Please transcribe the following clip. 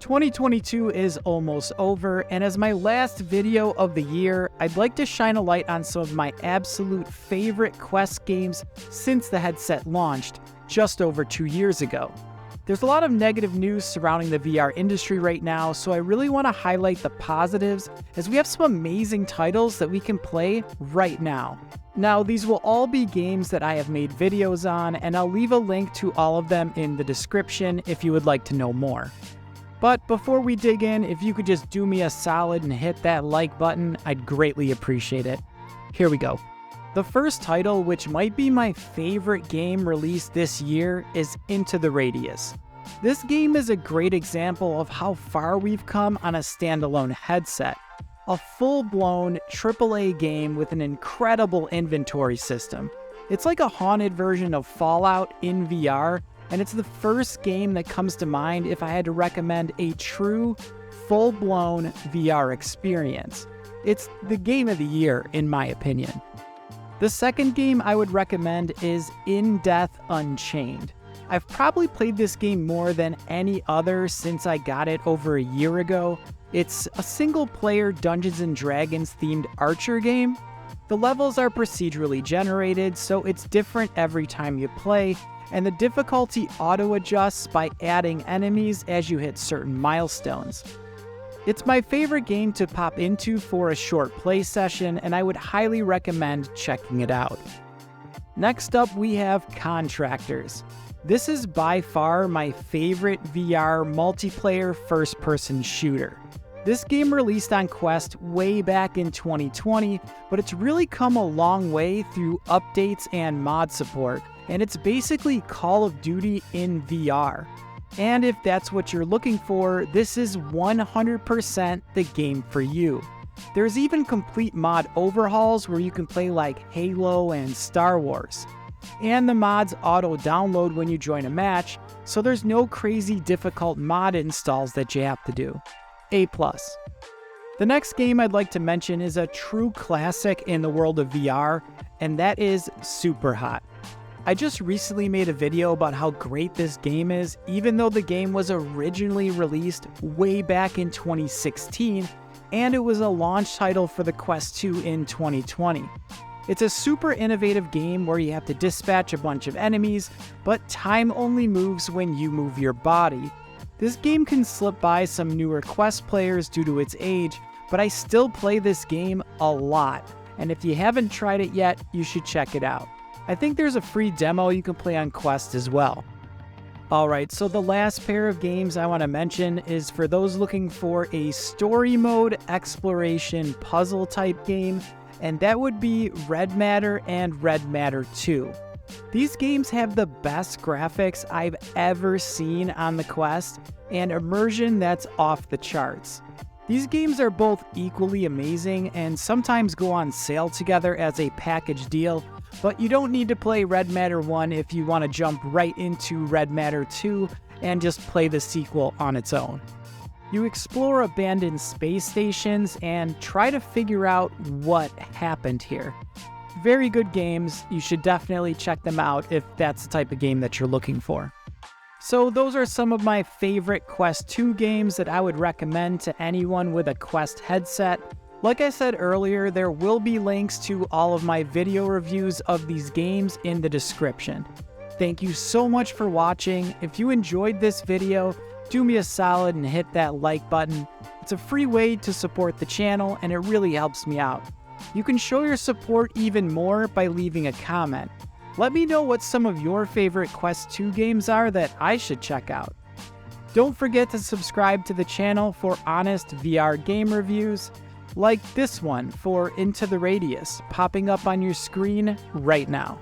2022 is almost over, and as my last video of the year, I'd like to shine a light on some of my absolute favorite Quest games since the headset launched just over 2 years ago. There's a lot of negative news surrounding the VR industry right now, so I really want to highlight the positives as we have some amazing titles that we can play right now. Now, these will all be games that I have made videos on, and I'll leave a link to all of them in the description if you would like to know more. But before we dig in, if you could just do me a solid and hit that like button, I'd greatly appreciate it. Here we go. The first title, which might be my favorite game released this year, is Into the Radius. This game is a great example of how far we've come on a standalone headset. A full-blown AAA game with an incredible inventory system. It's like a haunted version of Fallout in VR, and it's the first game that comes to mind if I had to recommend a true, full-blown VR experience. It's the game of the year, in my opinion. The second game I would recommend is Death Unchained. I've probably played this game more than any other since I got it over a year ago. It's a single-player Dungeons & Dragons themed archer game. The levels are procedurally generated, so it's different every time you play, and the difficulty auto-adjusts by adding enemies as you hit certain milestones. It's my favorite game to pop into for a short play session, and I would highly recommend checking it out. Next up, we have Contractors. This is by far my favorite VR multiplayer first-person shooter. This game released on Quest way back in 2020, but it's really come a long way through updates and mod support. And it's basically Call of Duty in VR. And if that's what you're looking for, this is 100% the game for you. There's even complete mod overhauls where you can play like Halo and Star Wars. And the mods auto-download when you join a match, so there's no crazy difficult mod installs that you have to do. A+. The next game I'd like to mention is a true classic in the world of VR, and that is Superhot. I just recently made a video about how great this game is, even though the game was originally released way back in 2016, and it was a launch title for the Quest 2 in 2020. It's a super innovative game where you have to dispatch a bunch of enemies, but time only moves when you move your body. This game can slip by some newer Quest players due to its age, but I still play this game a lot, and if you haven't tried it yet, you should check it out. I think there's a free demo you can play on Quest as well. Alright, so the last pair of games I want to mention is for those looking for a story mode exploration puzzle type game, and that would be Red Matter and Red Matter 2. These games have the best graphics I've ever seen on the Quest, and immersion that's off the charts. These games are both equally amazing and sometimes go on sale together as a package deal, but you don't need to play Red Matter 1 if you want to jump right into Red Matter 2 and just play the sequel on its own. You explore abandoned space stations and try to figure out what happened here. Very good games, you should definitely check them out if that's the type of game that you're looking for. So those are some of my favorite Quest 2 games that I would recommend to anyone with a Quest headset. Like I said earlier, there will be links to all of my video reviews of these games in the description. Thank you so much for watching. If you enjoyed this video, do me a solid and hit that like button. It's a free way to support the channel and it really helps me out. You can show your support even more by leaving a comment. Let me know what some of your favorite Quest 2 games are that I should check out. Don't forget to subscribe to the channel for honest VR game reviews, like this one for Into the Radius, popping up on your screen right now.